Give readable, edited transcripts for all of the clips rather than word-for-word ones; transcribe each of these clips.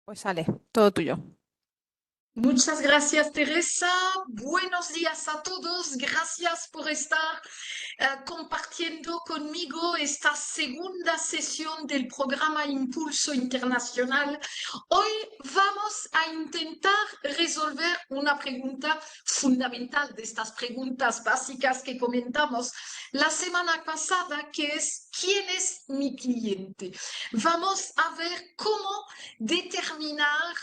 Pues sale, todo tuyo. Muchas gracias, Teresa. Buenos días a todos. Gracias por estar compartiendo conmigo esta segunda sesión del programa Impulso Internacional. Hoy vamos a intentar resolver una pregunta fundamental de estas preguntas básicas que comentamos la semana pasada, que es ¿quién es mi cliente? Vamos a ver cómo determinar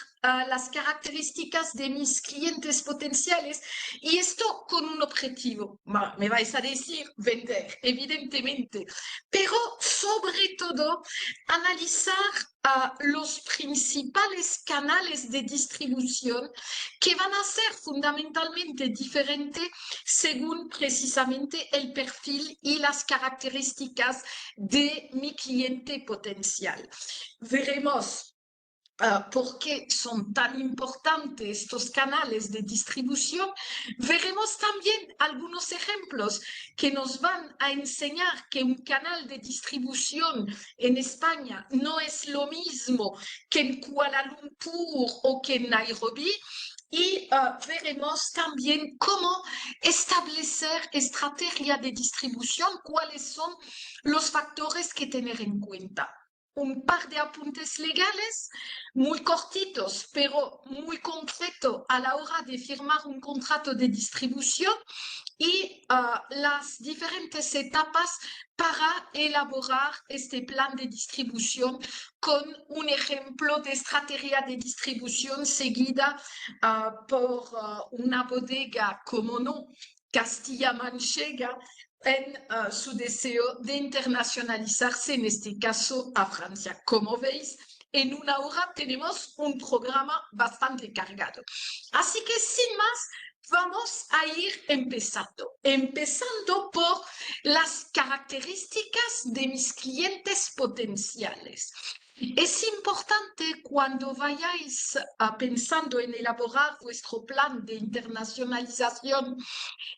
las características de mis clientes potenciales y esto con un objetivo. Me vais a decir vender, evidentemente, pero sobre todo analizar los principales canales de distribución que van a ser fundamentalmente diferentes según precisamente el perfil y las características de mi cliente potencial. Veremos por qué son tan importantes estos canales de distribución. Veremos también algunos ejemplos que nos van a enseñar que un canal de distribución en España no es lo mismo que en Kuala Lumpur o que en Nairobi. Y veremos también cómo establecer estrategia de distribución, cuáles son los factores que tener en cuenta. Un par de apuntes legales muy cortitos, pero muy concreto a la hora de firmar un contrato de distribución y las diferentes etapas para elaborar este plan de distribución con un ejemplo de estrategia de distribución seguida por una bodega, como no, Castilla-Manchega, en su deseo de internacionalizarse, en este caso a Francia. Como veis, en una hora tenemos un programa bastante cargado. Así que sin más, vamos a ir empezando por las características de mis clientes potenciales. Es importante cuando vayáis pensando en elaborar vuestro plan de internacionalización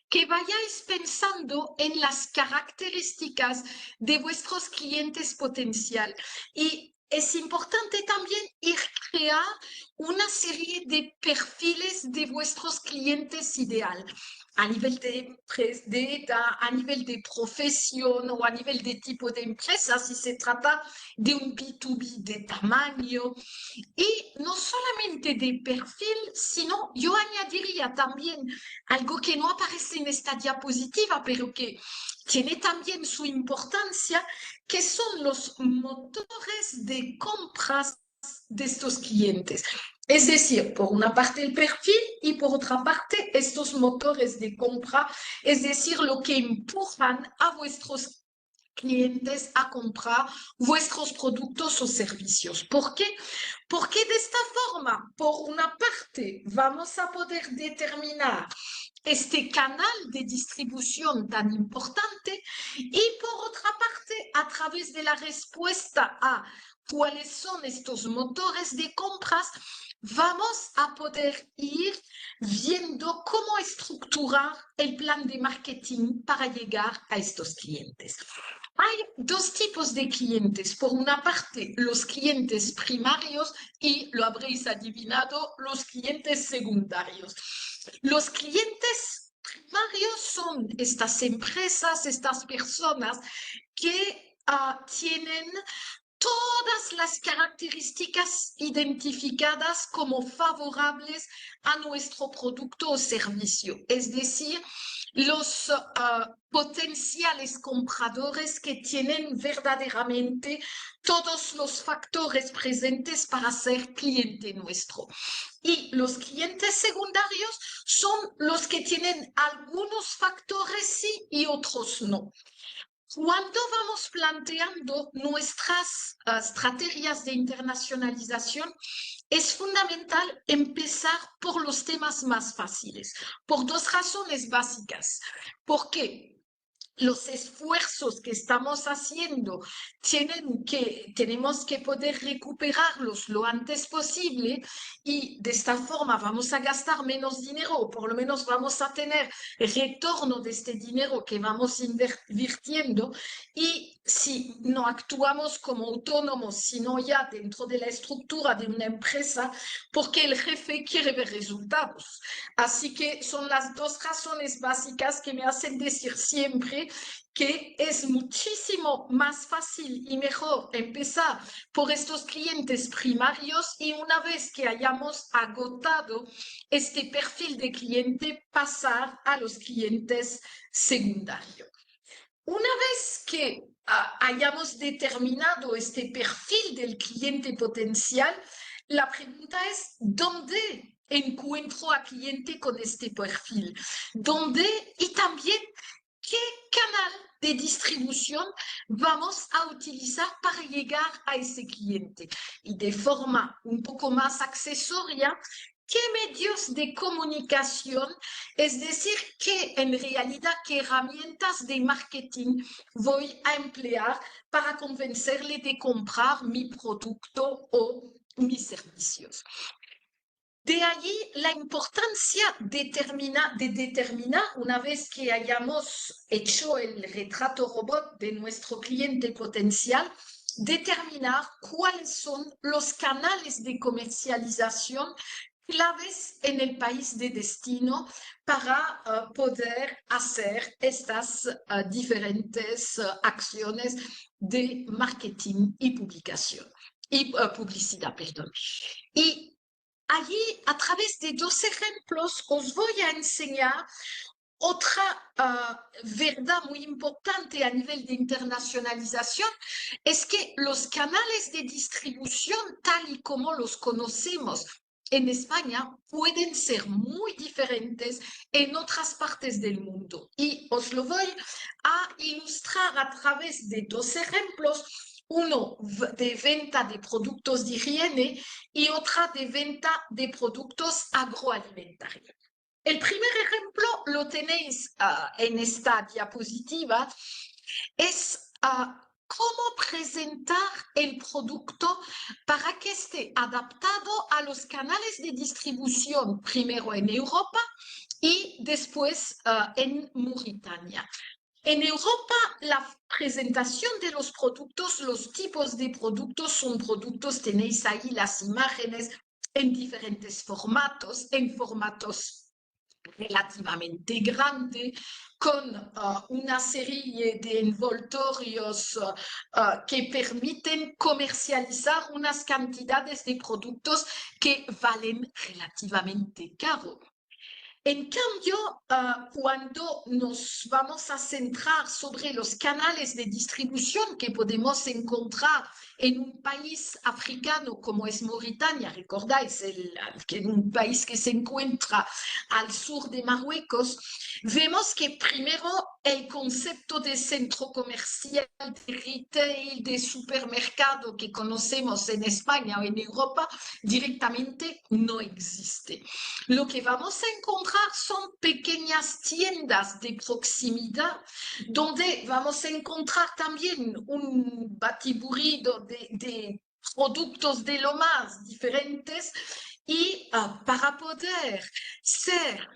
que vayáis pensando en las características de vuestros clientes potenciales. Y es importante también ir crear una serie de perfiles de vuestros clientes ideal a nivel de edad, a nivel de profesión o a nivel de tipo de empresa, si se trata de un B2B de tamaño. Y no solamente de perfil, sino yo añadiría también algo que no aparece en esta diapositiva, pero que tiene también su importancia, que son los motores de compras de estos clientes. Es decir, por una parte el perfil y por otra parte estos motores de compra, es decir, lo que empujan a vuestros clientes a comprar vuestros productos o servicios. ¿Por qué? Porque de esta forma, por una parte, vamos a poder determinar este canal de distribución tan importante y por otra parte, a través de la respuesta a cuáles son estos motores de compras, vamos a poder ir viendo cómo estructurar el plan de marketing para llegar a estos clientes. Hay dos tipos de clientes. Por una parte, los clientes primarios y, lo habréis adivinado, los clientes secundarios. Los clientes primarios son estas empresas, estas personas que tienen todas las características identificadas como favorables a nuestro producto o servicio, es decir, los potenciales compradores que tienen verdaderamente todos los factores presentes para ser cliente nuestro. Y los clientes secundarios son los que tienen algunos factores sí y otros no. Cuando vamos planteando nuestras estrategias de internacionalización, es fundamental empezar por los temas más fáciles, por dos razones básicas. ¿Por qué? Los esfuerzos que estamos haciendo tenemos que poder recuperarlos lo antes posible y de esta forma vamos a gastar menos dinero o por lo menos vamos a tener retorno de este dinero que vamos invirtiendo y si no actuamos como autónomos, sino ya dentro de la estructura de una empresa, porque el jefe quiere ver resultados. Así que son las dos razones básicas que me hacen decir siempre que es muchísimo más fácil y mejor empezar por estos clientes primarios y una vez que hayamos agotado este perfil de cliente, pasar a los clientes secundarios. Una vez que hayamos determinado este perfil del cliente potencial, la pregunta es, ¿dónde encuentro a cliente con este perfil? ¿Dónde? Y también, ¿qué canal de distribución vamos a utilizar para llegar a ese cliente? Y de forma un poco más accesoria, ¿qué medios de comunicación, es decir, qué en realidad, qué herramientas de marketing voy a emplear para convencerle de comprar mi producto o mis servicios? De allí la importancia de determinar, una vez que hayamos hecho el retrato robot de nuestro cliente potencial, determinar cuáles son los canales de comercialización claves en el país de destino para poder hacer estas diferentes acciones de marketing y publicación y publicidad, perdón. Y allí, a través de dos ejemplos, os voy a enseñar otra verdad muy importante a nivel de internacionalización, es que los canales de distribución, tal y como los conocemos en España, pueden ser muy diferentes en otras partes del mundo. Y os lo voy a ilustrar a través de dos ejemplos, uno de venta de productos de higiene y otra de venta de productos agroalimentarios. El primer ejemplo lo tenéis en esta diapositiva, es cómo presentar el producto para que esté adaptado a los canales de distribución, primero en Europa y después en Mauritania. En Europa, la presentación de los productos, los tipos de productos son productos, tenéis ahí las imágenes en diferentes formatos, en formatos relativamente grande, con una serie de envoltorios que permiten comercializar unas cantidades de productos que valen relativamente caro. En cambio, cuando nos vamos a centrar sobre los canales de distribución que podemos encontrar en un país africano como es Mauritania, recordáis, que en un país que se encuentra al sur de Marruecos, vemos que primero el concepto de centro comercial, de retail, de supermercado que conocemos en España o en Europa, directamente no existe. Lo que vamos a encontrar son pequeñas tiendas de proximidad donde vamos a encontrar también un batiburrillo de productos de lo más diferentes y para poder ser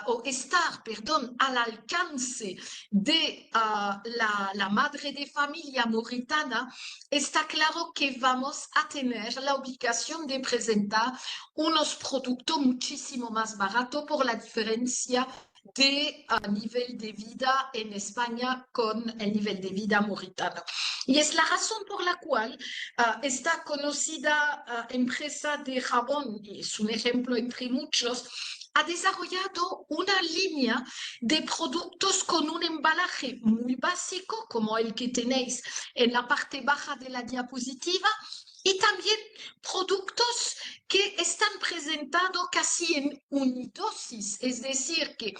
o estar, perdón, al alcance de la madre de familia mauritana, está claro que vamos a tener la obligación de presentar unos productos muchísimo más baratos por la diferencia de nivel de vida en España con el nivel de vida mauritano. Y es la razón por la cual esta conocida empresa de jabón, y es un ejemplo entre muchos, ha desarrollado una línea de productos con un embalaje muy básico, como el que tenéis en la parte baja de la diapositiva, y también productos que están presentados casi en unidosis, es decir, que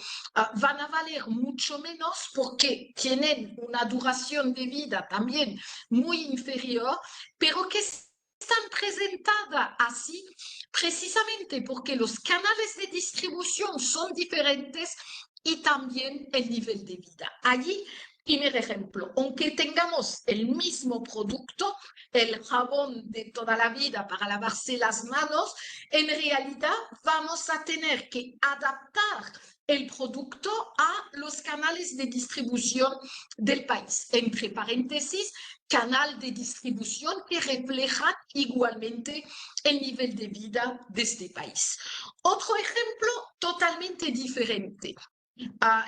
van a valer mucho menos porque tienen una duración de vida también muy inferior, pero que están presentadas así precisamente porque los canales de distribución son diferentes y también el nivel de vida. Allí, primer ejemplo, aunque tengamos el mismo producto, el jabón de toda la vida para lavarse las manos, en realidad vamos a tener que adaptar el producto a los canales de distribución del país. Entre paréntesis, canal de distribución que reflejan igualmente el nivel de vida de este país. Otro ejemplo totalmente diferente.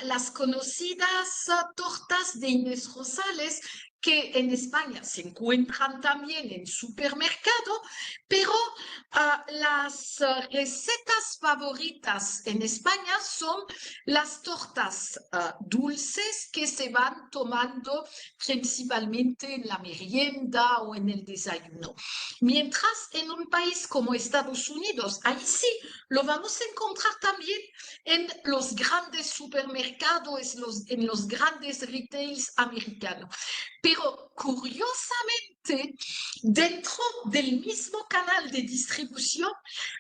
Las conocidas tortas de Inés Rosales, que en España se encuentran también en supermercado, pero las recetas favoritas en España son las tortas dulces que se van tomando principalmente en la merienda o en el desayuno. Mientras en un país como Estados Unidos, ahí sí lo vamos a encontrar también en los grandes supermercados, en los grandes retails americanos. Pero curiosamente, dentro del mismo canal de distribución,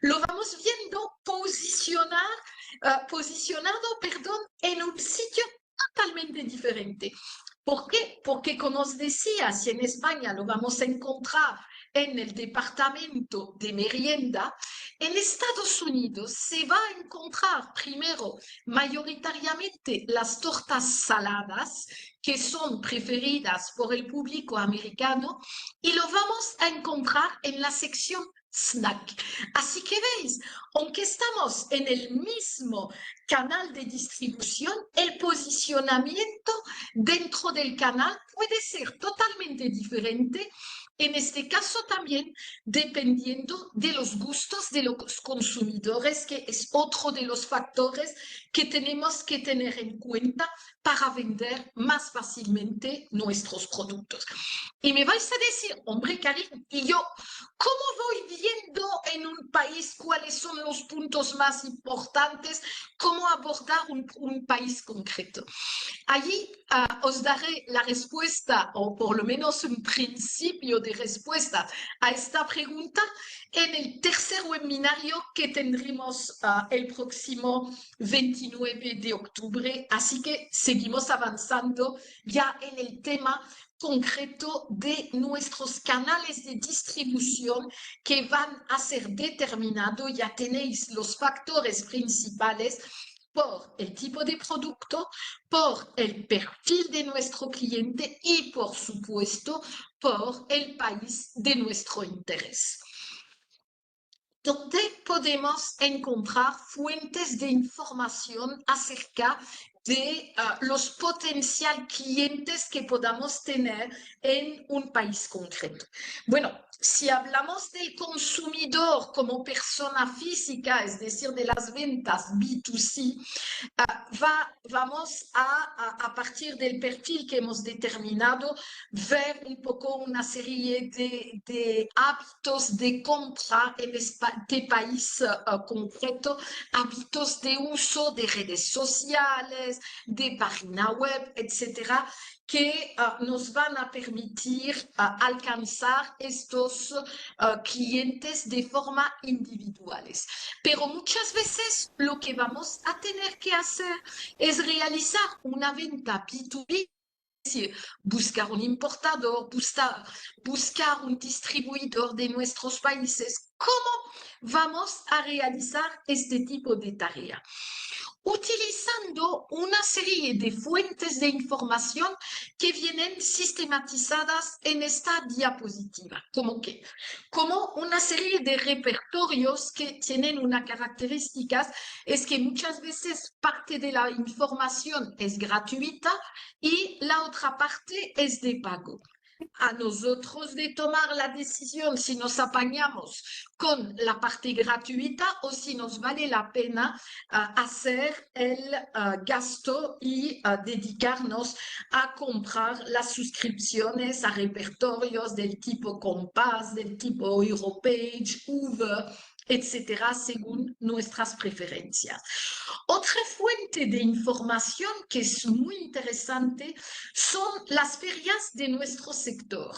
lo vamos viendo posicionado, en un sitio totalmente diferente. ¿Por qué? Porque, como os decía, si en España lo vamos a encontrar en el departamento de merienda, en Estados Unidos se va a encontrar primero mayoritariamente las tortas saladas, que son preferidas por el público americano, y lo vamos a encontrar en la sección snack. Así que veis, aunque estamos en el mismo canal de distribución, el posicionamiento dentro del canal puede ser totalmente diferente, en este caso también dependiendo de los gustos de los consumidores, que es otro de los factores que tenemos que tener en cuenta para vender más fácilmente nuestros productos. Y me vais a decir, hombre, Karin, ¿y yo cómo voy viendo en un país cuáles son los puntos más importantes? ¿Cómo abordar un país concreto? Allí os daré la respuesta, o por lo menos un principio de respuesta a esta pregunta en el tercer webinario que tendremos el próximo 29 de octubre. Así que seguimos avanzando ya en el tema concreto de nuestros canales de distribución que van a ser determinados. Ya tenéis los factores principales por el tipo de producto, por el perfil de nuestro cliente y, por supuesto, por el país de nuestro interés. ¿Dónde podemos encontrar fuentes de información acerca de los potenciales clientes que podamos tener en un país concreto? Bueno, si hablamos del consumidor como persona física, es decir, de las ventas B2C, vamos a partir del perfil que hemos determinado, ver un poco una serie de hábitos de compra en este país concreto, hábitos de uso de redes sociales, de página web, etcétera, que nos van a permitir alcanzar estos clientes de forma individuales. Pero muchas veces lo que vamos a tener que hacer es realizar una venta B2B, es decir, buscar un importador, buscar un distribuidor de nuestros países. ¿Cómo vamos a realizar este tipo de tarea? Utilizando una serie de fuentes de información que vienen sistematizadas en esta diapositiva, como una serie de repertorios que tienen una característica, es que muchas veces parte de la información es gratuita y la otra parte es de pago. A nosotros de tomar la decisión si nos apañamos con la parte gratuita o si nos vale la pena hacer el gasto y dedicarnos a comprar las suscripciones a repertorios del tipo Compass, del tipo Europage, Hoover, etcétera, según nuestras preferencias. Otra fuente de información que es muy interesante son las ferias de nuestro sector.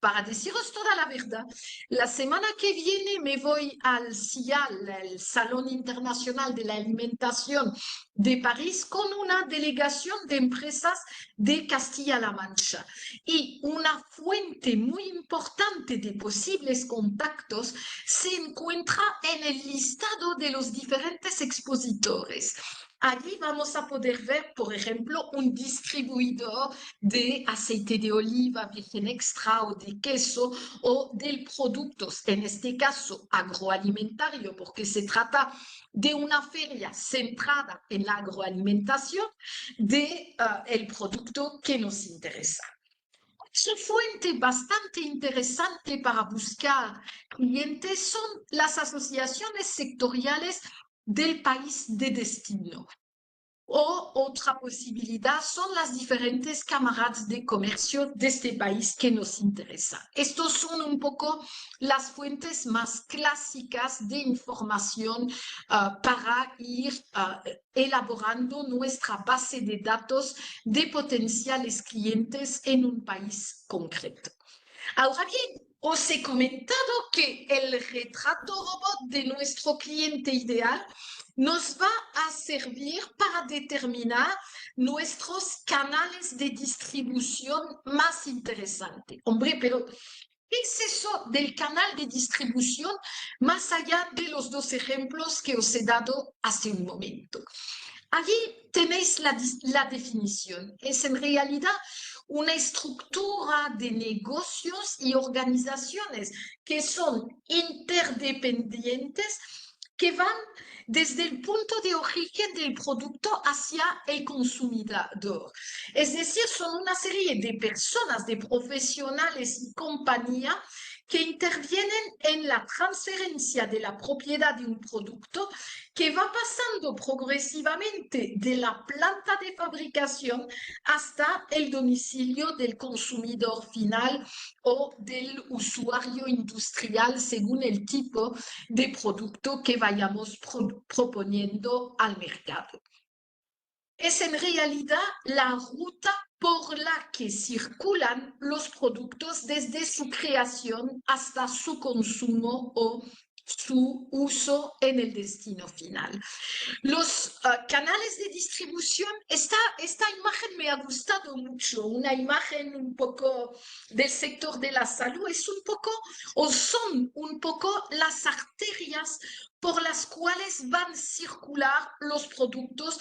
Para deciros toda la verdad, la semana que viene me voy al CIAL, el Salón Internacional de la Alimentación de París, con una delegación de empresas de Castilla-La Mancha. Y una fuente muy importante de posibles contactos se encuentra en el listado de los diferentes expositores. Allí vamos a poder ver, por ejemplo, un distribuidor de aceite de oliva virgen extra o de queso o de productos, en este caso agroalimentario, porque se trata de una feria centrada en la agroalimentación de el producto que nos interesa. Otra fuente bastante interesante para buscar clientes son las asociaciones sectoriales del país de destino. O otra posibilidad son las diferentes cámaras de comercio de este país que nos interesa. Estos son un poco las fuentes más clásicas de información para ir elaborando nuestra base de datos de potenciales clientes en un país concreto. Ahora bien, os he comentado que el retrato robot de nuestro cliente ideal nos va a servir para determinar nuestros canales de distribución más interesantes. Hombre, pero ¿qué es eso del canal de distribución más allá de los dos ejemplos que os he dado hace un momento? Allí tenéis la definición. Es en realidad una estructura de negocios y organizaciones que son interdependientes, que van desde el punto de origen del producto hacia el consumidor. Es decir, son una serie de personas, de profesionales y compañías que intervienen en la transferencia de la propiedad de un producto que va pasando progresivamente de la planta de fabricación hasta el domicilio del consumidor final o del usuario industrial según el tipo de producto que vayamos proponiendo al mercado. Es en realidad la ruta por la que circulan los productos desde su creación hasta su consumo o su uso en el destino final. Los canales de distribución, esta imagen me ha gustado mucho, una imagen un poco del sector de la salud, es un poco, o son un poco las arterias por las cuales van a circular los productos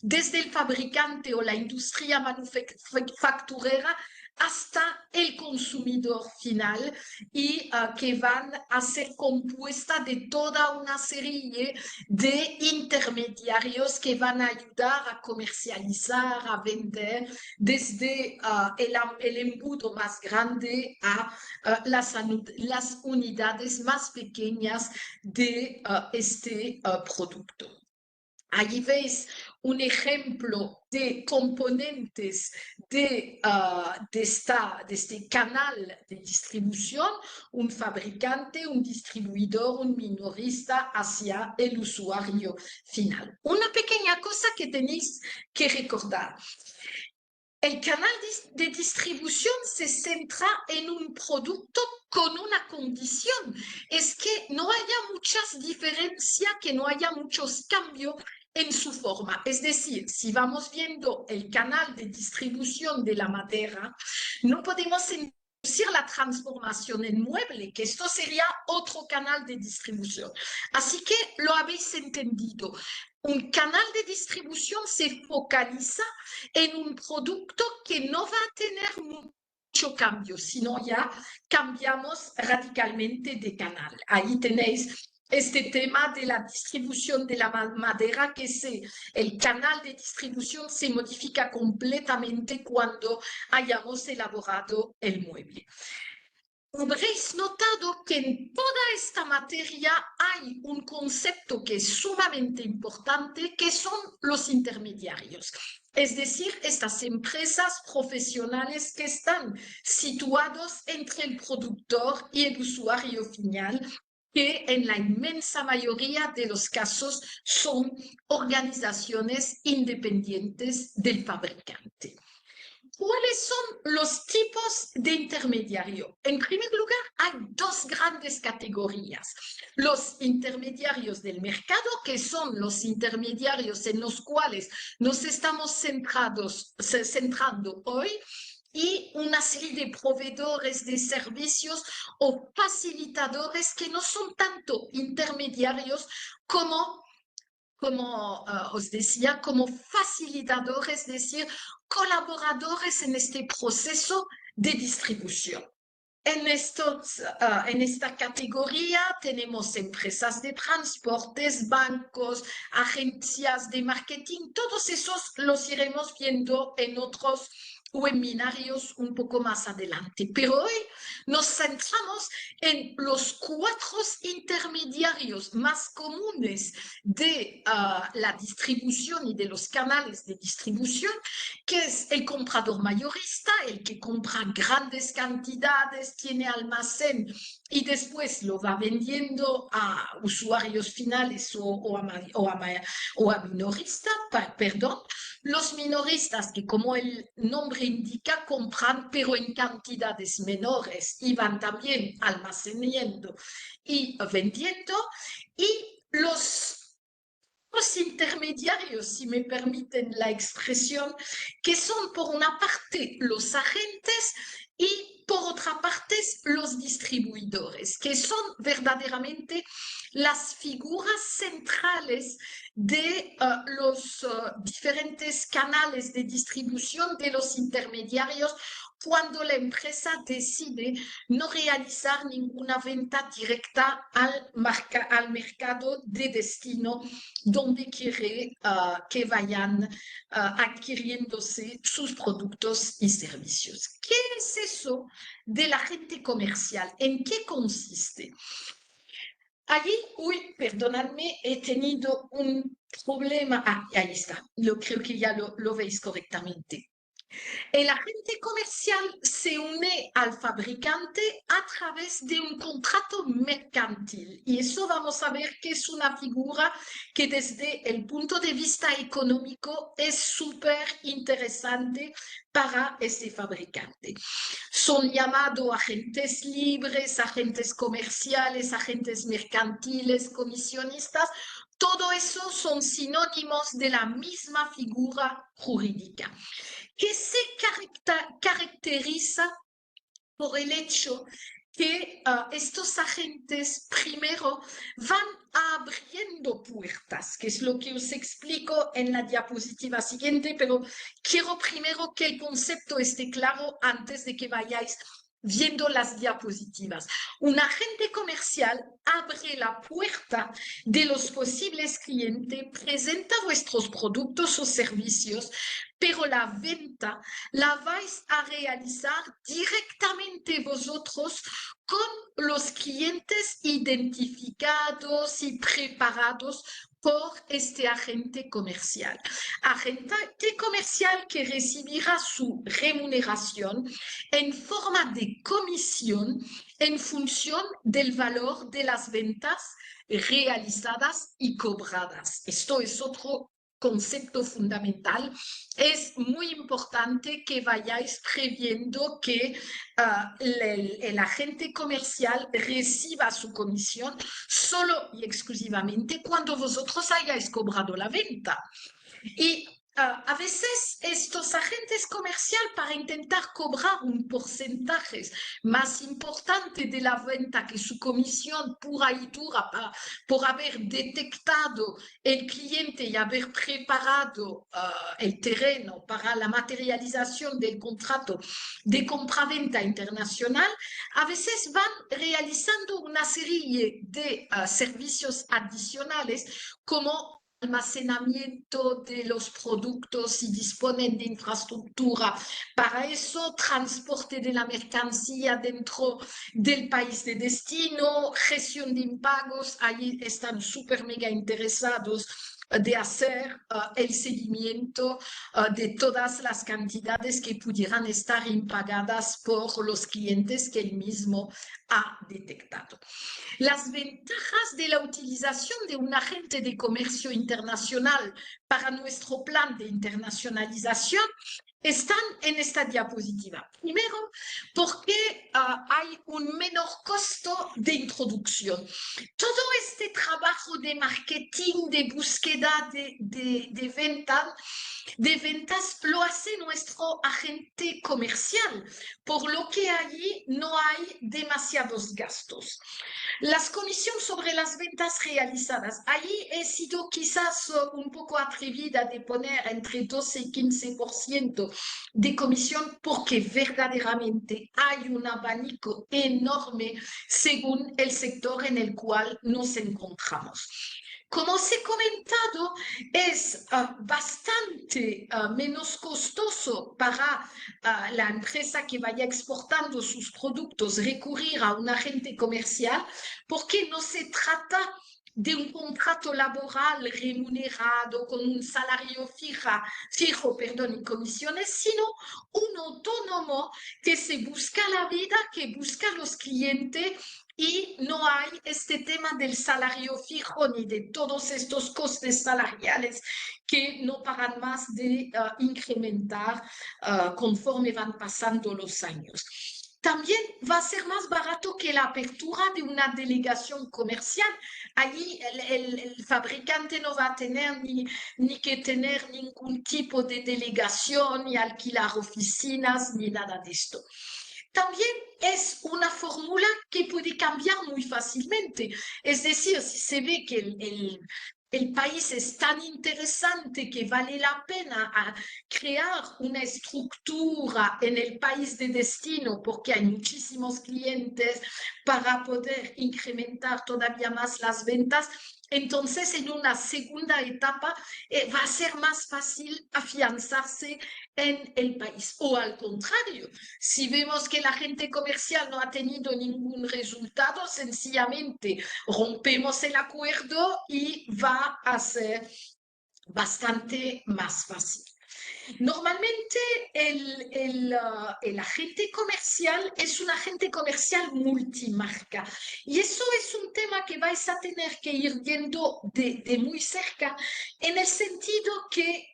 desde el fabricante o la industria manufacturera hasta el consumidor final y que van a ser compuestas de toda una serie de intermediarios que van a ayudar a comercializar, a vender desde el embudo más grande a las unidades más pequeñas de este producto. Allí veis un ejemplo de componentes de este canal de distribución, un fabricante, un distribuidor, un minorista hacia el usuario final. Una pequeña cosa que tenéis que recordar. El canal de distribución se centra en un producto con una condición, es que no haya muchas diferencias, que no haya muchos cambios en su forma. Es decir, si vamos viendo el canal de distribución de la madera, no podemos introducir la transformación en mueble, que esto sería otro canal de distribución. Así que lo habéis entendido. Un canal de distribución se focaliza en un producto que no va a tener mucho cambio, sino ya cambiamos radicalmente de canal. Ahí tenéis este tema de la distribución de la madera, que el canal de distribución se modifica completamente cuando hayamos elaborado el mueble. Habréis notado que en toda esta materia hay un concepto que es sumamente importante, que son los intermediarios. Es decir, estas empresas profesionales que están situados entre el productor y el usuario final, que en la inmensa mayoría de los casos son organizaciones independientes del fabricante. ¿Cuáles son los tipos de intermediario? En primer lugar, hay dos grandes categorías. Los intermediarios del mercado, que son los intermediarios en los cuales nos estamos centrando hoy, y una serie de proveedores de servicios o facilitadores que no son tanto intermediarios como como os decía, como facilitadores, es decir, colaboradores en este proceso de distribución. En esta categoría tenemos empresas de transportes, bancos, agencias de marketing, todos esos los iremos viendo en otros webinarios un poco más adelante. Pero hoy nos centramos en los 4 intermediarios más comunes de la distribución y de los canales de distribución, que es el comprador mayorista, el que compra grandes cantidades, tiene almacén y después lo va vendiendo a usuarios finales o a minoristas, perdón. Los minoristas que, como el nombre indica, compran pero en cantidades menores y van también almacenando y vendiendo. Y los intermediarios, si me permiten la expresión, que son por una parte los agentes y por otra parte los distribuidores, que son verdaderamente las figuras centrales de los diferentes canales de distribución de los intermediarios cuando la empresa decide no realizar ninguna venta directa al mercado de destino donde quiere que vayan adquiriéndose sus productos y servicios. ¿Qué es eso del agente comercial? ¿En qué consiste? Allí, perdonadme, he tenido un problema. Ahí está. Creo que ya lo veis correctamente. El agente comercial se une al fabricante a través de un contrato mercantil y eso vamos a ver que es una figura que desde el punto de vista económico es súper interesante para ese fabricante. Son llamados agentes libres, agentes comerciales, agentes mercantiles, comisionistas. Todo eso son sinónimos de la misma figura jurídica que se caracteriza por el hecho que estos agentes primero van abriendo puertas, que es lo que os explico en la diapositiva siguiente, pero quiero primero que el concepto esté claro antes de que vayáis viendo las diapositivas. Un agente comercial abre la puerta de los posibles clientes, presenta vuestros productos o servicios, pero la venta la vais a realizar directamente vosotros con los clientes identificados y preparados por este agente comercial. Agente comercial que recibirá su remuneración en forma de comisión en función del valor de las ventas realizadas y cobradas. Esto es otro concepto fundamental. Es muy importante que vayáis previendo que el agente comercial reciba su comisión solo y exclusivamente cuando vosotros hayáis cobrado la venta. Y a veces estos agentes comerciales, para intentar cobrar un porcentaje más importante de la venta que su comisión pura y dura por haber detectado el cliente y haber preparado el terreno para la materialización del contrato de compraventa internacional, a veces van realizando una serie de servicios adicionales como almacenamiento de los productos si disponen de infraestructura. Para eso, transporte de la mercancía dentro del país de destino, gestión de impagos, ahí están súper mega interesados de hacer el seguimiento de todas las cantidades que pudieran estar impagadas por los clientes que él mismo ha detectado. Las ventajas de la utilización de un agente de comercio internacional para nuestro plan de internacionalización están en esta diapositiva. Primero, porque hay un menor costo de introducción. Todo este trabajo de marketing, de búsqueda de venta, de ventas lo hace nuestro agente comercial, por lo que allí no hay demasiados gastos. Las comisiones sobre las ventas realizadas. Ahí he sido quizás un poco atrevida de poner entre 12 y 15% de comisión porque verdaderamente hay un abanico enorme según el sector en el cual nos encontramos. Como os he comentado, es bastante menos costoso para la empresa que vaya exportando sus productos recurrir a un agente comercial porque no se trata de un contrato laboral remunerado con un salario fijo, y comisiones, sino un autónomo que se busca la vida, que busca los clientes y no hay este tema del salario fijo ni de todos estos costes salariales que no paran más de incrementar conforme van pasando los años. También va a ser más barato que la apertura de una delegación comercial. Allí el fabricante no va a tener ni que tener ningún tipo de delegación, ni alquilar oficinas, ni nada de esto. También es una fórmula que puede cambiar muy fácilmente. Es decir, si se ve que el país es tan interesante que vale la pena crear una estructura en el país de destino porque hay muchísimos clientes para poder incrementar todavía más las ventas, entonces en una segunda etapa va a ser más fácil afianzarse en el país. O al contrario, si vemos que la gente comercial no ha tenido ningún resultado, sencillamente rompemos el acuerdo y va a ser bastante más fácil. Normalmente el agente comercial es un agente comercial multimarca y eso es un tema que vais a tener que ir viendo de muy cerca en el sentido que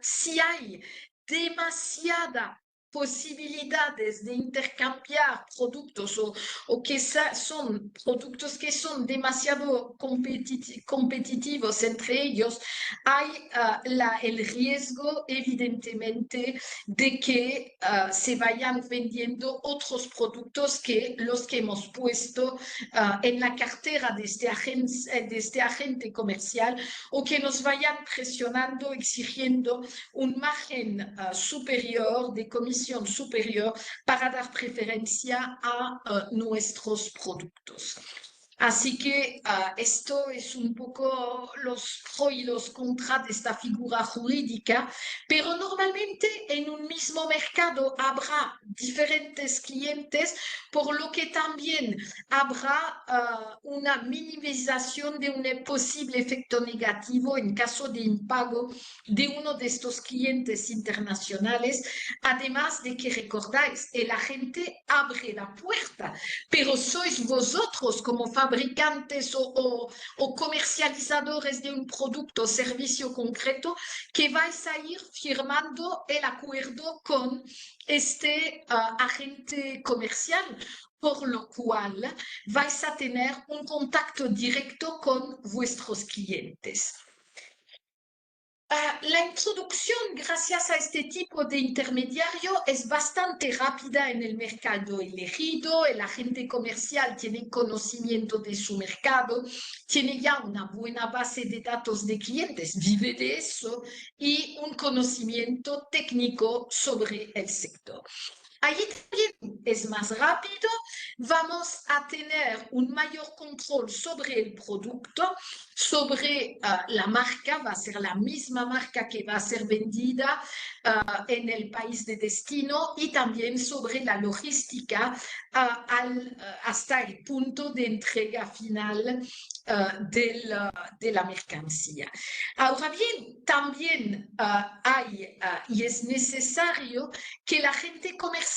si hay demasiada posibilidades de intercambiar productos o que son productos que son demasiado competitivos entre ellos, hay el riesgo, evidentemente, de que se vayan vendiendo otros productos que los que hemos puesto en la cartera de este agente comercial o que nos vayan presionando, exigiendo un margen superior, de comisión superior, para dar preferencia a nuestros productos. Así que esto es un poco los pros y los contras de esta figura jurídica, pero normalmente en un mismo mercado habrá diferentes clientes, por lo que también habrá una minimización de un posible efecto negativo en caso de impago de uno de estos clientes internacionales, además de que recordáis, el agente abre la puerta, pero sois vosotros como fabricantes o comercializadores de un producto o servicio concreto que vais a ir firmando el acuerdo con este agente comercial, por lo cual vais a tener un contacto directo con vuestros clientes. La introducción, gracias a este tipo de intermediario, es bastante rápida en el mercado elegido. El agente comercial tiene conocimiento de su mercado, tiene ya una buena base de datos de clientes, vive de eso y un conocimiento técnico sobre el sector. Allí también es más rápido, vamos a tener un mayor control sobre el producto, sobre la marca, va a ser la misma marca que va a ser vendida en el país de destino y también sobre la logística hasta el punto de entrega final de la mercancía. Ahora bien, también hay y es necesario que la gente comercial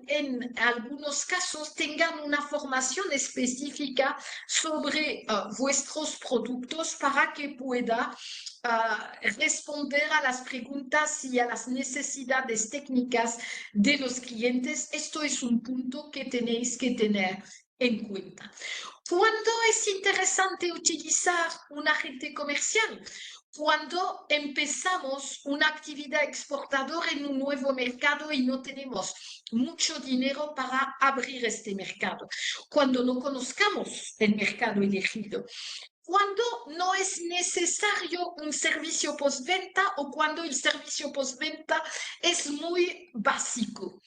en algunos casos tengan una formación específica sobre vuestros productos para que pueda responder a las preguntas y a las necesidades técnicas de los clientes. Esto es un punto que tenéis que tener en cuenta. ¿Cuándo es interesante utilizar un agente comercial? cuando empezamos una actividad exportadora en un nuevo mercado y no tenemos mucho dinero para abrir este mercado, cuando no conozcamos el mercado elegido, cuando no es necesario un servicio postventa o cuando el servicio postventa es muy básico,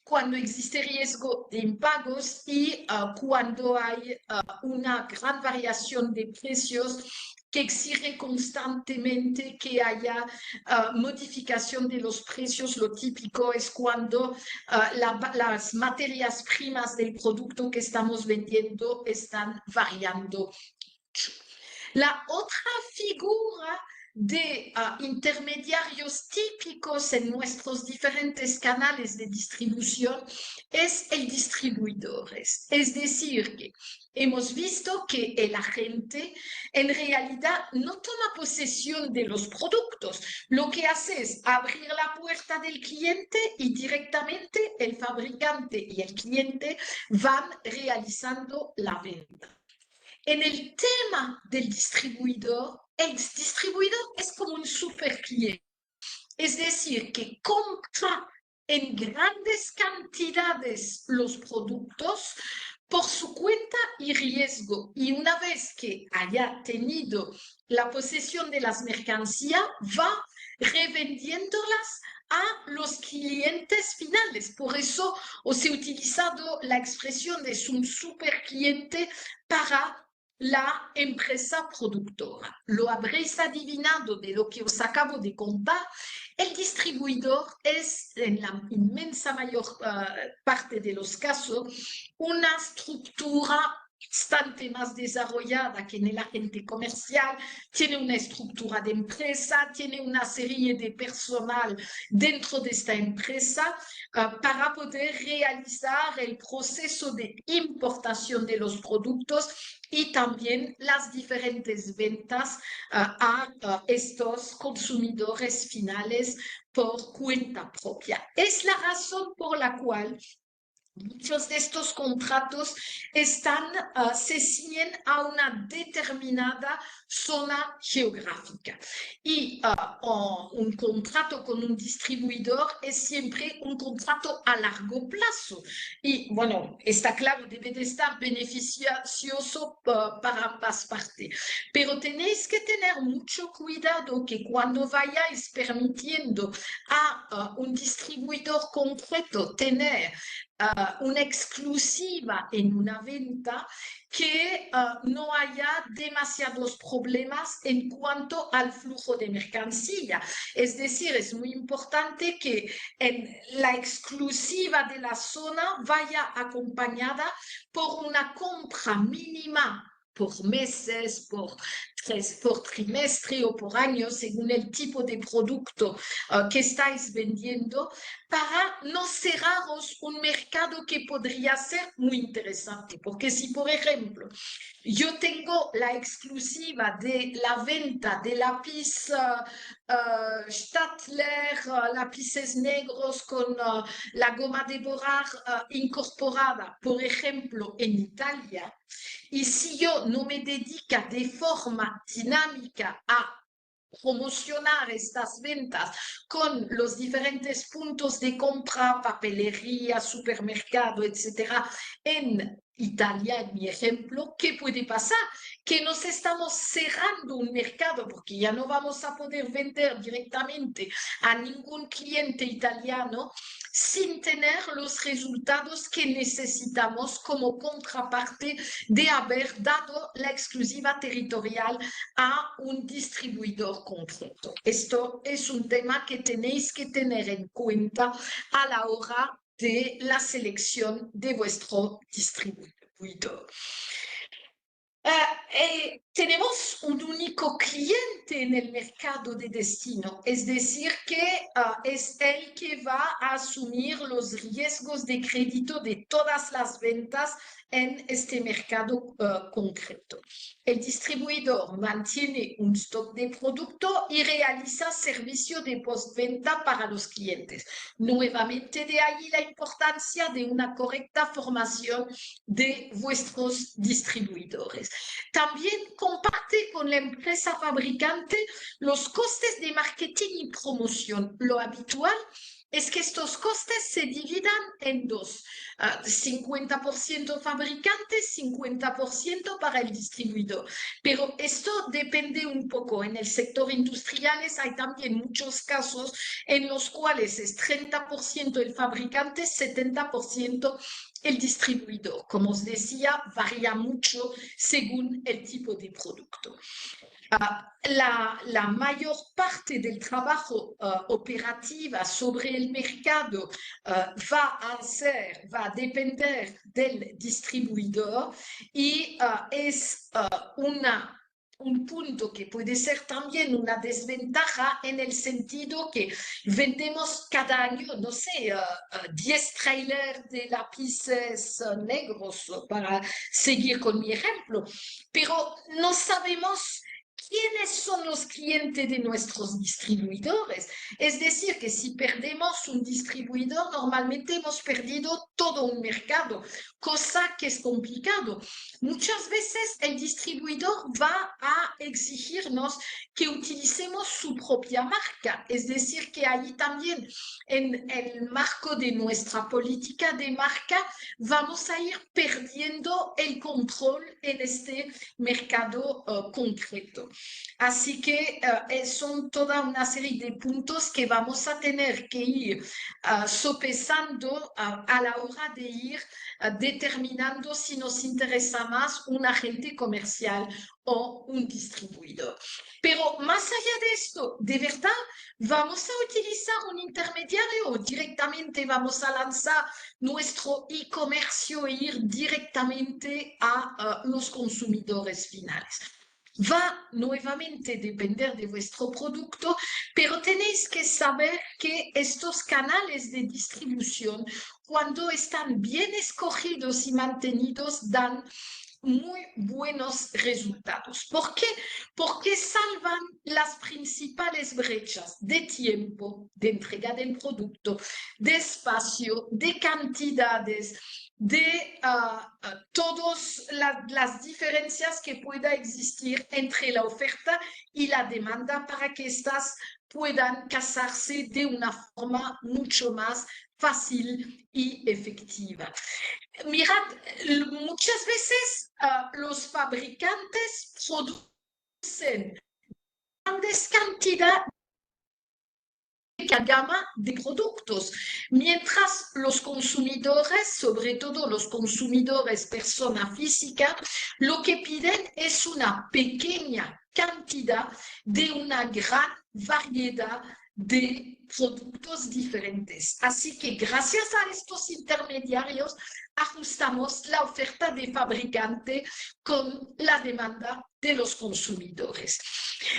cuando existe riesgo de impagos y cuando hay una gran variación de precios que exige constantemente que haya modificación de los precios. Lo típico es cuando las materias primas del producto que estamos vendiendo están variando. La otra figura de intermediarios típicos en nuestros diferentes canales de distribución es el distribuidor. Es decir, que hemos visto que el agente en realidad no toma posesión de los productos. Lo que hace es abrir la puerta del cliente y directamente el fabricante y el cliente van realizando la venta. En el tema del distribuidor, el distribuidor es como un super cliente. Es decir, que compra en grandes cantidades los productos por su cuenta y riesgo. Y una vez que haya tenido la posesión de las mercancías, va revendiéndolas a los clientes finales. Por eso os he utilizado la expresión de un super cliente para la empresa productora. Lo habréis adivinado de lo que os acabo de contar. El distribuidor es, en la inmensa mayor parte de los casos, una estructura bastante más desarrollada que en el agente comercial, tiene una estructura de empresa, tiene una serie de personal dentro de esta empresa para poder realizar el proceso de importación de los productos y también las diferentes ventas a estos consumidores finales por cuenta propia. Es la razón por la cual muchos de estos contratos se ciñen a una determinada zona geográfica. Y un contrato con un distribuidor es siempre un contrato a largo plazo. Y bueno, está claro, debe de estar beneficioso para ambas partes. Pero tenéis que tener mucho cuidado que cuando vayáis permitiendo a un distribuidor concreto tener una exclusiva en una venta, que no haya demasiados problemas en cuanto al flujo de mercancía. Es decir, es muy importante que la exclusiva de la zona vaya acompañada por una compra mínima por meses, por trimestre o por año, según el tipo de producto que estáis vendiendo, para no cerraros un mercado que podría ser muy interesante. Porque si, por ejemplo, yo tengo la exclusiva de la venta de lápiz Staedtler, lápices negros con la goma de borrar incorporada, por ejemplo, en Italia, y si yo no me dedico de forma dinámica a promocionar estas ventas con los diferentes puntos de compra, papelería, supermercado, etcétera, en Italia, en mi ejemplo, ¿qué puede pasar? Que nos estamos cerrando un mercado porque ya no vamos a poder vender directamente a ningún cliente italiano sin tener los resultados que necesitamos como contraparte de haber dado la exclusiva territorial a un distribuidor concreto. Esto es un tema que tenéis que tener en cuenta a la hora de la selección de vuestro distribuidor. Tenemos un único cliente en el mercado de destino, es decir, que es el que va a asumir los riesgos de crédito de todas las ventas en este mercado concreto. El distribuidor mantiene un stock de producto y realiza servicio de postventa para los clientes. Nuevamente, de ahí la importancia de una correcta formación de vuestros distribuidores. También comparte con la empresa fabricante los costes de marketing y promoción. Lo habitual es que estos costes se dividan en dos, 50% fabricante, 50% para el distribuidor. Pero esto depende un poco. En el sector industrial hay también muchos casos en los cuales es 30% el fabricante, 70% el distribuidor. Como os decía, varía mucho según el tipo de producto. La mayor parte del trabajo operativa sobre el mercado va a depender del distribuidor y es un punto que puede ser también una desventaja en el sentido que vendemos cada año, no sé, 10 trailers de lápices negros, para seguir con mi ejemplo, pero no sabemos quiénes son los clientes de nuestros distribuidores. Es decir, que si perdemos un distribuidor, normalmente hemos perdido todo un mercado, cosa que es complicado. Muchas veces el distribuidor va a exigirnos que utilicemos su propia marca. Es decir, que ahí también, en el marco de nuestra política de marca, vamos a ir perdiendo el control en este mercado concreto. Así que son toda una serie de puntos que vamos a tener que ir sopesando a la hora de ir determinando si nos interesa más un agente comercial o un distribuidor. Pero más allá de esto, ¿de verdad vamos a utilizar un intermediario o directamente vamos a lanzar nuestro e-comercio e ir directamente a los consumidores finales? Va nuevamente a depender de vuestro producto, pero tenéis que saber que estos canales de distribución, cuando están bien escogidos y mantenidos, dan muy buenos resultados. ¿Por qué? Porque salvan las principales brechas de tiempo, de entrega del producto, de espacio, de cantidades, de todas las diferencias que pueda existir entre la oferta y la demanda para que éstas puedan casarse de una forma mucho más fácil y efectiva. Mirad, muchas veces los fabricantes producen grandes cantidades gama de productos, mientras los consumidores, sobre todo los consumidores persona física, lo que piden es una pequeña cantidad de una gran variedad de productos diferentes. Así que gracias a estos intermediarios ajustamos la oferta de fabricante con la demanda de los consumidores.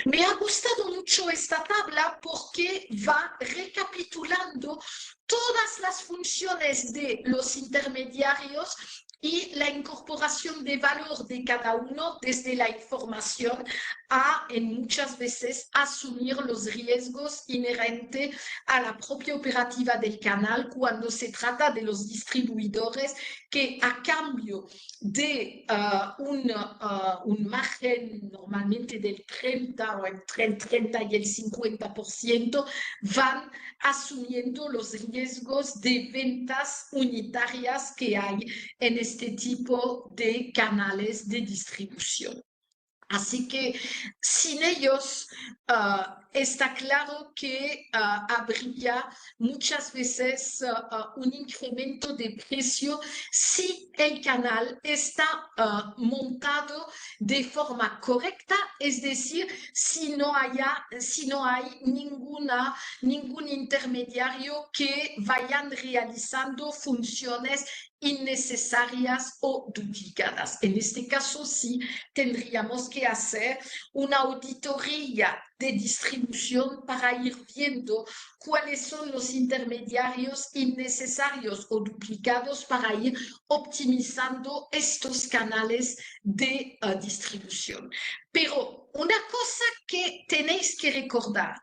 Me ha gustado mucho esta tabla porque va recapitulando todas las funciones de los intermediarios y la incorporación de valor de cada uno desde la información a, en muchas veces, asumir los riesgos inherentes a la propia operativa del canal cuando se trata de los distribuidores que a cambio de un margen normalmente del 30 o entre el 30 y el 50% van asumiendo los riesgos de ventas unitarias que hay en este tipo de canales de distribución. Así que sin ellos está claro que habría muchas veces un incremento de precio si el canal está montado de forma correcta, es decir, si no hay ningún intermediario que vayan realizando funciones innecesarias o duplicadas. En este caso, sí, tendríamos que hacer una auditoría de distribución para ir viendo cuáles son los intermediarios innecesarios o duplicados para ir optimizando estos canales de distribución. Pero una cosa que tenéis que recordar,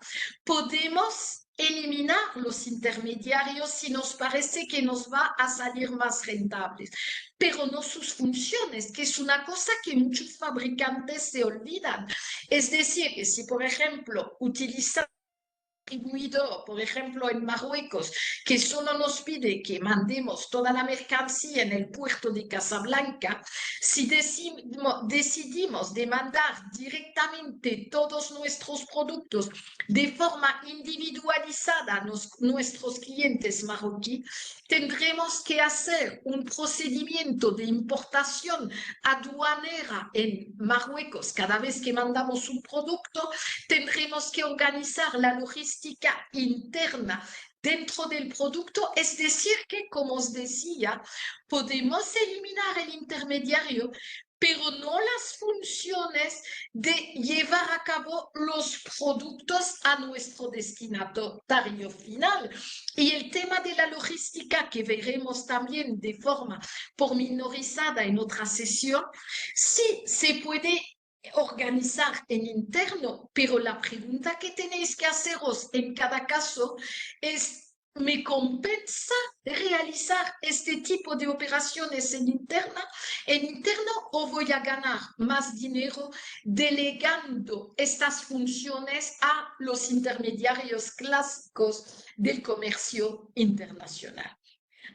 podemos eliminar los intermediarios si nos parece que nos va a salir más rentables, pero no sus funciones, que es una cosa que muchos fabricantes se olvidan. Es decir, que si, por ejemplo, utilizamos distribuidor, por ejemplo, en Marruecos, que solo nos pide que mandemos toda la mercancía en el puerto de Casablanca, si decidimos de mandar directamente todos nuestros productos de forma individualizada a nuestros clientes marroquíes, tendremos que hacer un procedimiento de importación aduanera en Marruecos cada vez que mandamos un producto. Tendremos que organizar la logística interna dentro del producto, es decir, que, como os decía, podemos eliminar el intermediario, pero no las funciones de llevar a cabo los productos a nuestro destinatario final. Y el tema de la logística, que veremos también de forma pormenorizada en otra sesión, sí se puede organizar en interno, pero la pregunta que tenéis que haceros en cada caso es: ¿me compensa realizar este tipo de operaciones en interno o voy a ganar más dinero delegando estas funciones a los intermediarios clásicos del comercio internacional?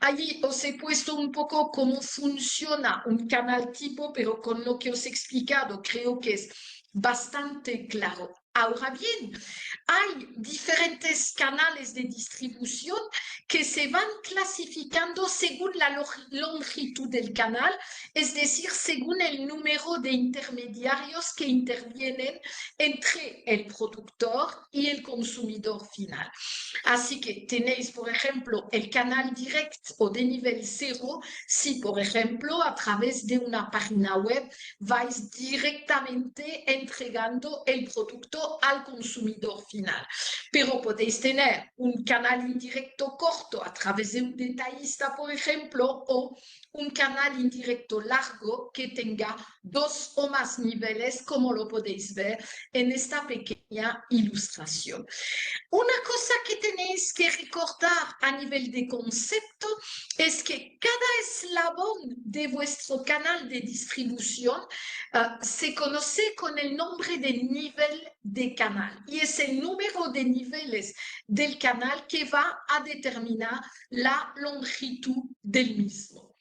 Allí os he puesto un poco cómo funciona un canal tipo, pero con lo que os he explicado creo que es bastante claro. Ahora bien, hay diferentes canales de distribución que se van clasificando según la longitud del canal, es decir, según el número de intermediarios que intervienen entre el productor y el consumidor final. Así que tenéis, por ejemplo, el canal directo o de nivel cero, si, por ejemplo, a través de una página web vais directamente entregando el producto al consumidor final. Pero podéis tener un canal indirecto corto a través de un detallista, por ejemplo, o un canal indirecto largo que tenga 2 o más niveles, como lo podéis ver en esta pequeña ilustración. Una cosa que tenéis que recordar a nivel de concepto es que cada eslabón de vuestro canal de distribución se conoce con el nombre de nivel de canal, y es el número de niveles del canal que va a determinar la longitud del mismo.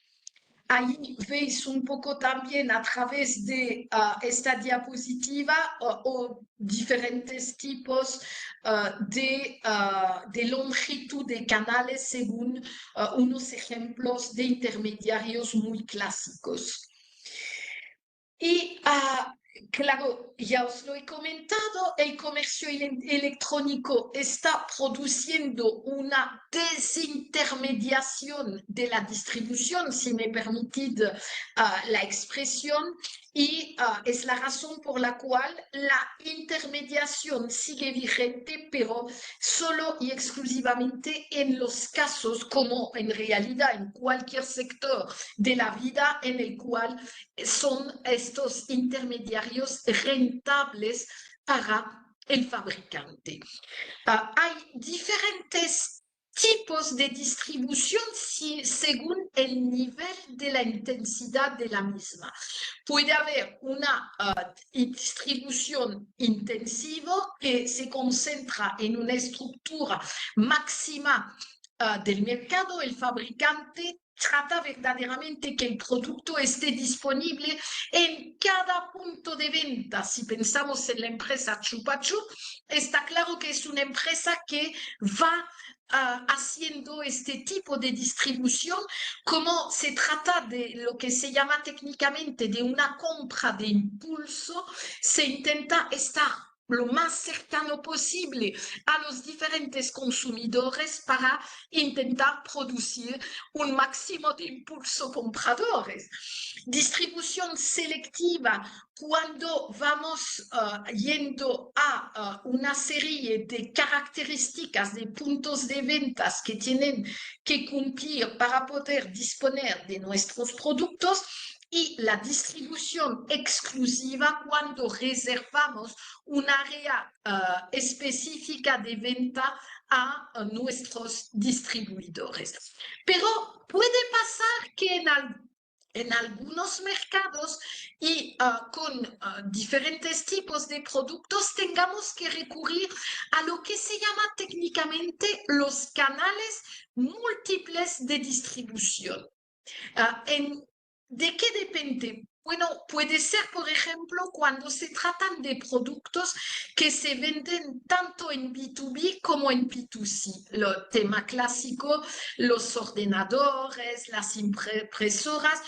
Ahí veis un poco también a través de esta diapositiva o diferentes tipos de longitud de canales según unos ejemplos de intermediarios muy clásicos. Y claro, ya os lo he comentado, el comercio electrónico está produciendo una desintermediación de la distribución, si me permitid la expresión, y es la razón por la cual la intermediación sigue vigente, pero solo y exclusivamente en los casos, como en realidad en cualquier sector de la vida, en el cual son estos intermediarios rentables para el fabricante. Hay diferentes tipos de distribución según el nivel de la intensidad de la misma. Puede haber una distribución intensiva que se concentra en una estructura máxima del mercado. El fabricante trata verdaderamente que el producto esté disponible en cada punto de venta. Si pensamos en la empresa Chupa Chup, está claro que es una empresa que va haciendo este tipo de distribución. Como se trata de lo que se llama técnicamente de una compra de impulso, se intenta estar lo más cercano posible a los diferentes consumidores para intentar producir un máximo de impulso compradores. Distribución selectiva, cuando vamos yendo a una serie de características de puntos de ventas que tienen que cumplir para poder disponer de nuestros productos. y la distribución exclusiva cuando reservamos un área específica de venta a nuestros distribuidores. Pero puede pasar que en algunos mercados y con diferentes tipos de productos tengamos que recurrir a lo que se llama técnicamente los canales múltiples de distribución. ¿De qué depende? Bueno, puede ser, por ejemplo, cuando se tratan de productos que se venden tanto en B2B como en B2C. El tema clásico, los ordenadores, las impresoras.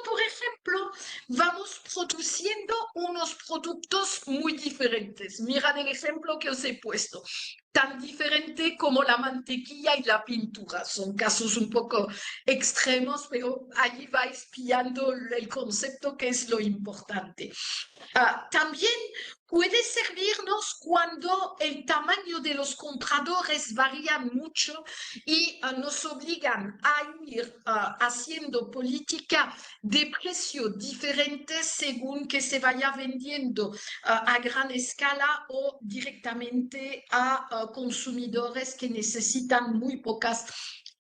Por ejemplo, vamos produciendo unos productos muy diferentes. Mirad el ejemplo que os he puesto. Tan diferente como la mantequilla y la pintura. Son casos un poco extremos, pero allí vais pillando el concepto que es lo importante. También puede servirnos cuando el tamaño de los compradores varía mucho y nos obligan a ir haciendo política de precio diferentes según que se vaya vendiendo a gran escala o directamente a consumidores que necesitan muy pocas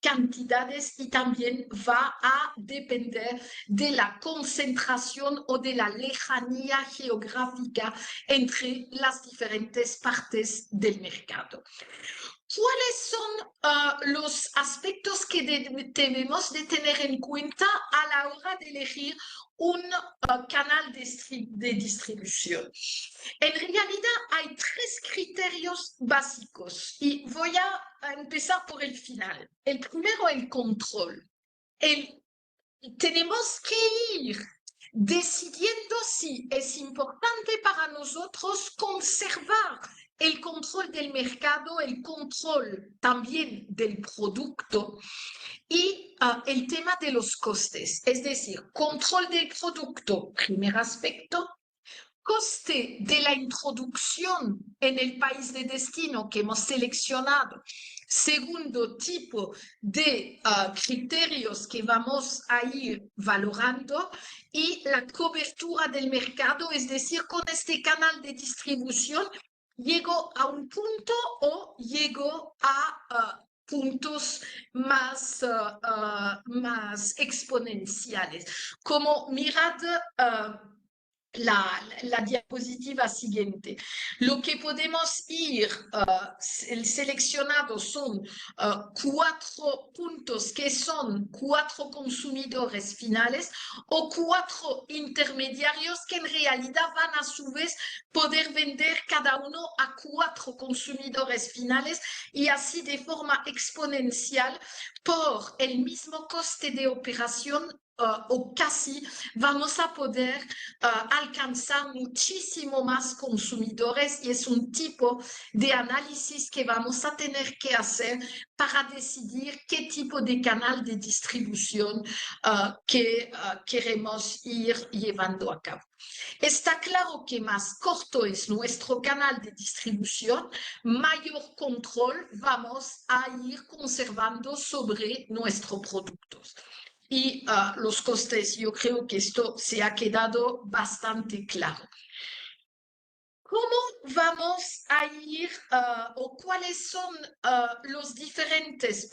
cantidades, y también va a depender de la concentración o de la lejanía geográfica entre las diferentes partes del mercado. ¿Cuáles son los aspectos que debemos de tener en cuenta a la hora de elegir un canal de distribución? En realidad hay tres criterios básicos y voy a empezar por el final. El primero, el control. Tenemos que ir decidiendo si es importante para nosotros conservar el control del mercado, el control también del producto y el tema de los costes. Es decir, control del producto, primer aspecto. Coste de la introducción en el país de destino que hemos seleccionado. Segundo tipo de criterios que vamos a ir valorando, y la cobertura del mercado, es decir, con este canal de distribución, llego a un punto o llego a puntos más exponenciales. Como mirad la diapositiva siguiente. Lo que podemos ir seleccionado son 4 puntos que son 4 consumidores finales o 4 intermediarios que en realidad van a su vez poder vender cada uno a 4 consumidores finales, y así de forma exponencial por el mismo coste de operación o casi vamos a poder alcanzar muchísimo más consumidores, y es un tipo de análisis que vamos a tener que hacer para decidir qué tipo de canal de distribución queremos ir llevando a cabo. Está claro que más corto es nuestro canal de distribución, mayor control vamos a ir conservando sobre nuestros productos. Y los costes, yo creo que esto se ha quedado bastante claro. ¿Cómo vamos a ir o cuáles son los diferentes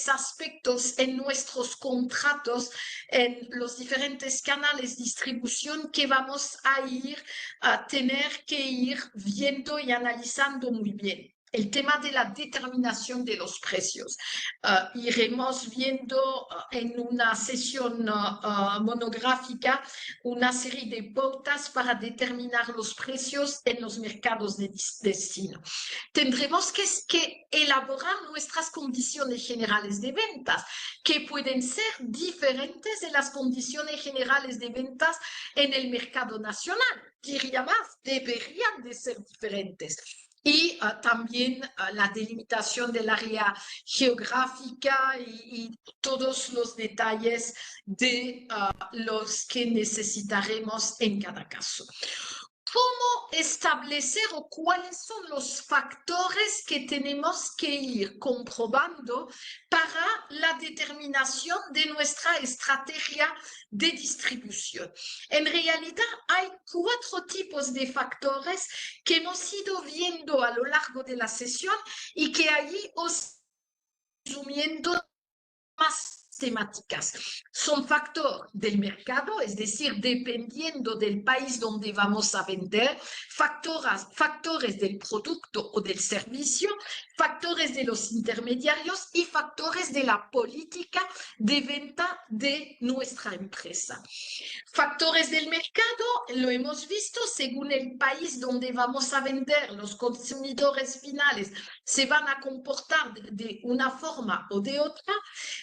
aspectos en nuestros contratos, en los diferentes canales de distribución que vamos a ir a tener que ir viendo y analizando muy bien? El tema de la determinación de los precios. Iremos viendo en una sesión monográfica una serie de pautas para determinar los precios en los mercados de destino. Tendremos que elaborar nuestras condiciones generales de ventas, que pueden ser diferentes de las condiciones generales de ventas en el mercado nacional. Diría más, deberían de ser diferentes. Y también la delimitación del área geográfica y todos los detalles de los que necesitaremos en cada caso. ¿Cómo establecer o cuáles son los factores que tenemos que ir comprobando para la determinación de nuestra estrategia de distribución? En realidad hay 4 tipos de factores que hemos ido viendo a lo largo de la sesión y que allí os resumiendo más temáticas. Son factores del mercado, es decir, dependiendo del país donde vamos a vender, factores del producto o del servicio, factores de los intermediarios y factores de la política de venta de nuestra empresa. Factores del mercado, lo hemos visto, según el país donde vamos a vender, los consumidores finales se van a comportar de una forma o de otra,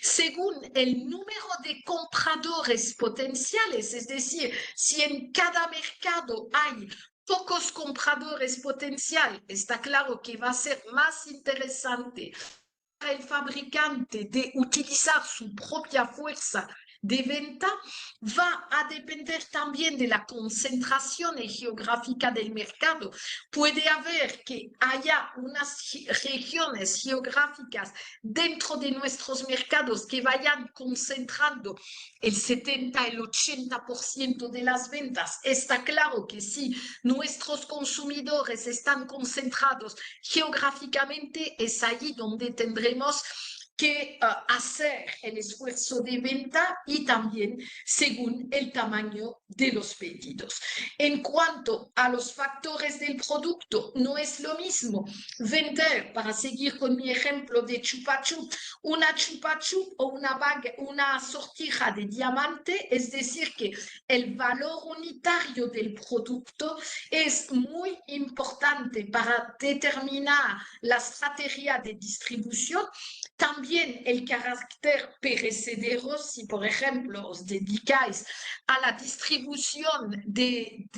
según el número de compradores potenciales, es decir, si en cada mercado hay pocos compradores potenciales, está claro que va a ser más interesante para el fabricante de utilizar su propia fuerza de venta, va a depender también de la concentración geográfica del mercado. Puede haber que haya unas regiones geográficas dentro de nuestros mercados que vayan concentrando el 70, el 80% de las ventas. Está claro que si nuestros consumidores están concentrados geográficamente, es allí donde tendremos que hacer el esfuerzo de venta y también según el tamaño de los pedidos. En cuanto a los factores del producto, no es lo mismo vender, para seguir con mi ejemplo de chupa chup, una chupa chup o una sortija de diamante, es decir, que el valor unitario del producto es muy importante para determinar la estrategia de distribución. También el carácter perecedero, si por ejemplo os dedicáis a la distribución de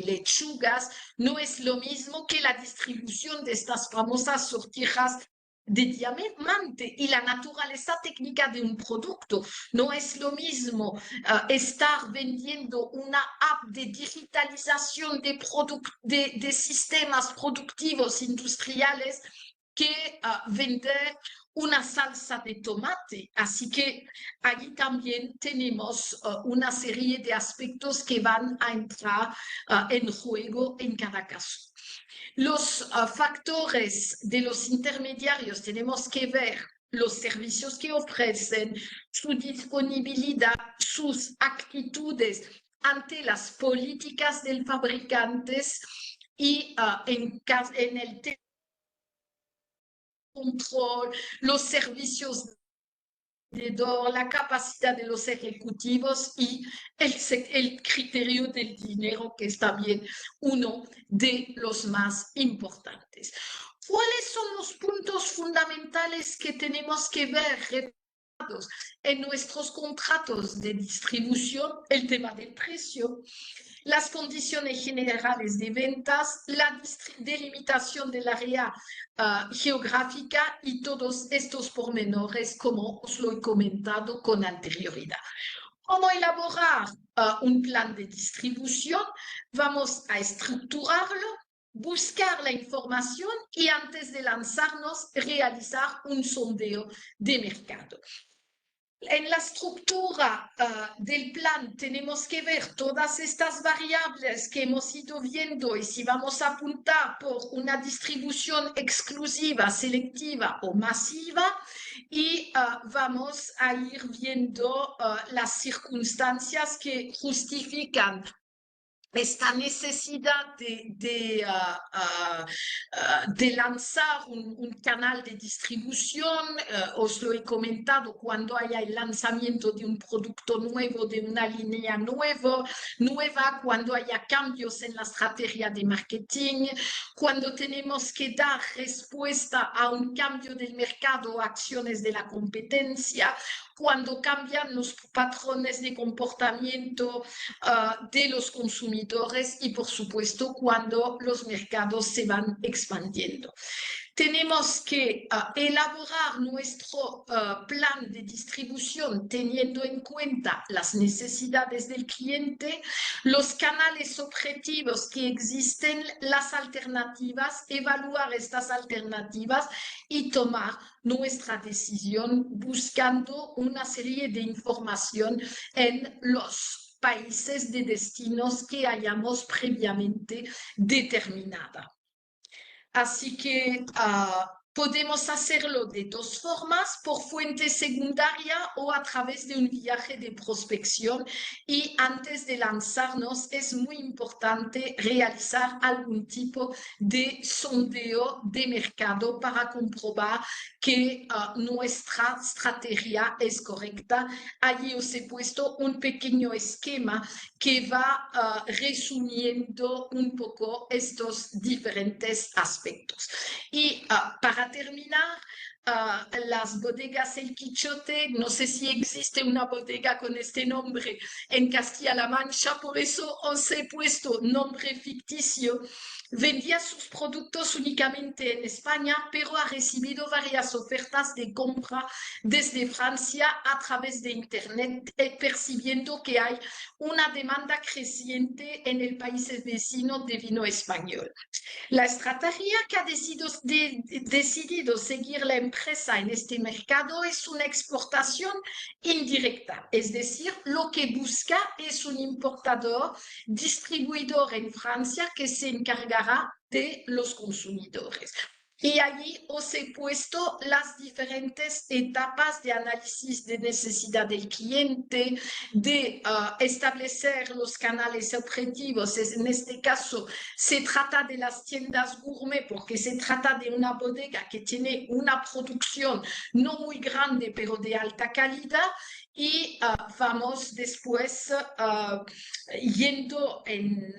lechugas, no es lo mismo que la distribución de estas famosas sortijas de diamante, y la naturaleza técnica de un producto. No es lo mismo estar vendiendo una app de digitalización de sistemas productivos industriales que vender una salsa de tomate. Así que allí también tenemos una serie de aspectos que van a entrar en juego en cada caso. Los factores de los intermediarios tenemos que ver los servicios que ofrecen, su disponibilidad, sus actitudes ante las políticas del fabricante y en el control, los servicios la capacidad de los ejecutivos y el criterio del dinero, que es también uno de los más importantes. ¿Cuáles son los puntos fundamentales que tenemos que ver en nuestros contratos de distribución? El tema del precio, las condiciones generales de ventas, la delimitación del área geográfica y todos estos pormenores, como os lo he comentado con anterioridad. ¿Cómo elaborar un plan de distribución? Vamos a estructurarlo, buscar la información y antes de lanzarnos, realizar un sondeo de mercado. En la estructura del plan tenemos que ver todas estas variables que hemos ido viendo, y si vamos a apuntar por una distribución exclusiva, selectiva o masiva, y vamos a ir viendo las circunstancias que justifican esta necesidad de lanzar un canal de distribución. Os lo he comentado, cuando haya el lanzamiento de un producto nuevo, de una línea nueva, cuando haya cambios en la estrategia de marketing, cuando tenemos que dar respuesta a un cambio del mercado o acciones de la competencia, cuando cambian los patrones de comportamiento de los consumidores y, por supuesto, cuando los mercados se van expandiendo. tenemos que elaborar nuestro plan de distribución teniendo en cuenta las necesidades del cliente, los canales objetivos que existen, las alternativas, evaluar estas alternativas y tomar nuestra decisión buscando una serie de información en los países de destinos que hayamos previamente determinada. Así que podemos hacerlo de dos formas, por fuente secundaria o a través de un viaje de prospección. Y antes de lanzarnos es muy importante realizar algún tipo de sondeo de mercado para comprobar que nuestra estrategia es correcta. Allí os he puesto un pequeño esquema que va resumiendo un poco estos diferentes aspectos. Y para terminar, las bodegas El Quichote, no sé si existe una bodega con este nombre en Castilla-La Mancha, por eso os he puesto nombre ficticio. Vendía sus productos únicamente en España, pero ha recibido varias ofertas de compra desde Francia a través de Internet, percibiendo que hay una demanda creciente en el país vecino de vino español. La estrategia que ha decidido seguir la empresa en este mercado es una exportación indirecta, es decir, lo que busca es un importador, distribuidor en Francia que se encargará de los consumidores. Y allí os he puesto las diferentes etapas de análisis de necesidad del cliente, de establecer los canales objetivos. En este caso, se trata de las tiendas gourmet porque se trata de una bodega que tiene una producción no muy grande, pero de alta calidad. Y vamos después yendo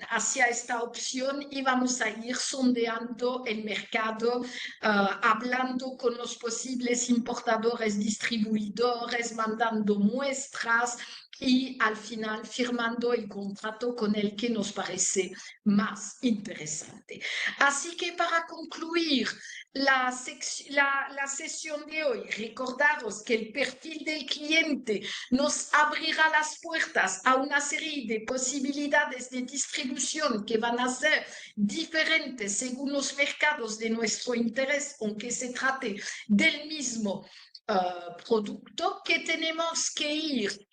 hacia esta opción y vamos a ir sondeando el mercado, hablando con los posibles importadores, distribuidores, mandando muestras y al final firmando el contrato con el que nos parece más interesante. Así que para concluir la sesión de hoy, recordaros que el perfil del cliente nos abrirá las puertas a una serie de posibilidades de distribución que van a ser diferentes según los mercados de nuestro interés, aunque se trate del mismo producto, que tenemos que ir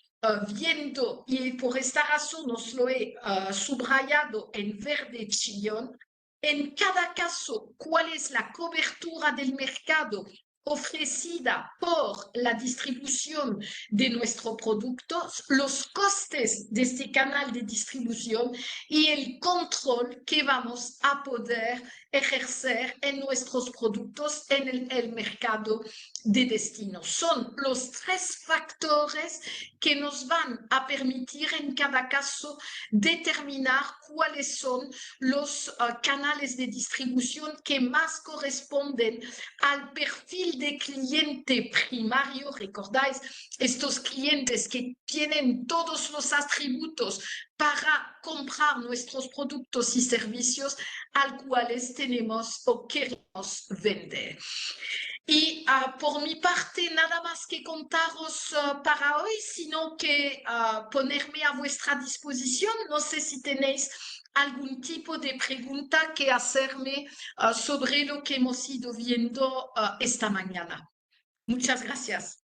viendo, y por esta razón os lo he subrayado en verde chillón, en cada caso, cuál es la cobertura del mercado ofrecida por la distribución de nuestro producto, los costes de este canal de distribución y el control que vamos a poder ejercer en nuestros productos en el mercado de destino. Son los tres factores que nos van a permitir en cada caso determinar cuáles son los canales de distribución que más corresponden al perfil de cliente primario. Recordáis, estos clientes que tienen todos los atributos para comprar nuestros productos y servicios al cuales tenemos o queremos vender. Y por mi parte, nada más que contaros para hoy, sino que ponerme a vuestra disposición. No sé si tenéis algún tipo de pregunta que hacerme sobre lo que hemos ido viendo esta mañana. Muchas gracias.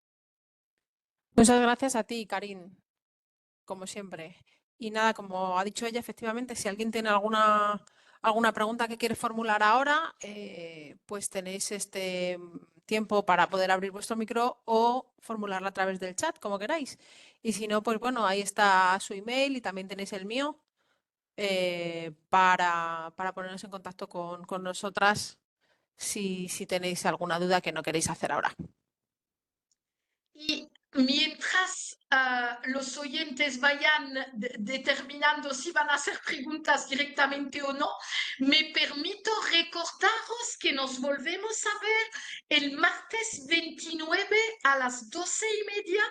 Muchas gracias a ti, Karin, como siempre. Y nada, como ha dicho ella, efectivamente, si alguien tiene alguna pregunta que quiere formular ahora, pues tenéis este tiempo para poder abrir vuestro micro o formularla a través del chat, como queráis. Y si no, pues bueno, ahí está su email y también tenéis el mío para ponernos en contacto con nosotras si tenéis alguna duda que no queréis hacer ahora. Y mientras los oyentes vayan determinando si van a hacer preguntas directamente o no, me permito recordaros que nos volvemos a ver el martes 29 a las 12:30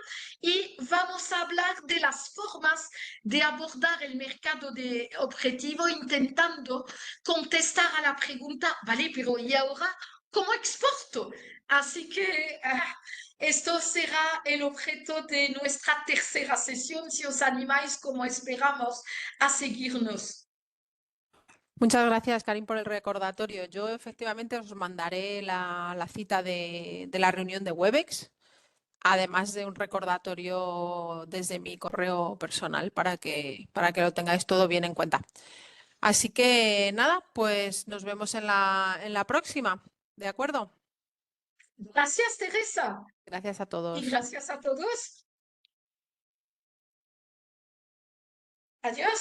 y vamos a hablar de las formas de abordar el mercado de objetivo intentando contestar a la pregunta, vale, pero ¿y ahora como exporto. Así que esto será el objeto de nuestra tercera sesión, si os animáis, como esperamos, a seguirnos. Muchas gracias, Karim, por el recordatorio. Yo efectivamente os mandaré la cita de la reunión de Webex, además de un recordatorio desde mi correo personal para que lo tengáis todo bien en cuenta. Así que nada, pues nos vemos en la próxima. ¿De acuerdo? Gracias, Teresa, Gracias a y todos. gracias a todos. Adiós.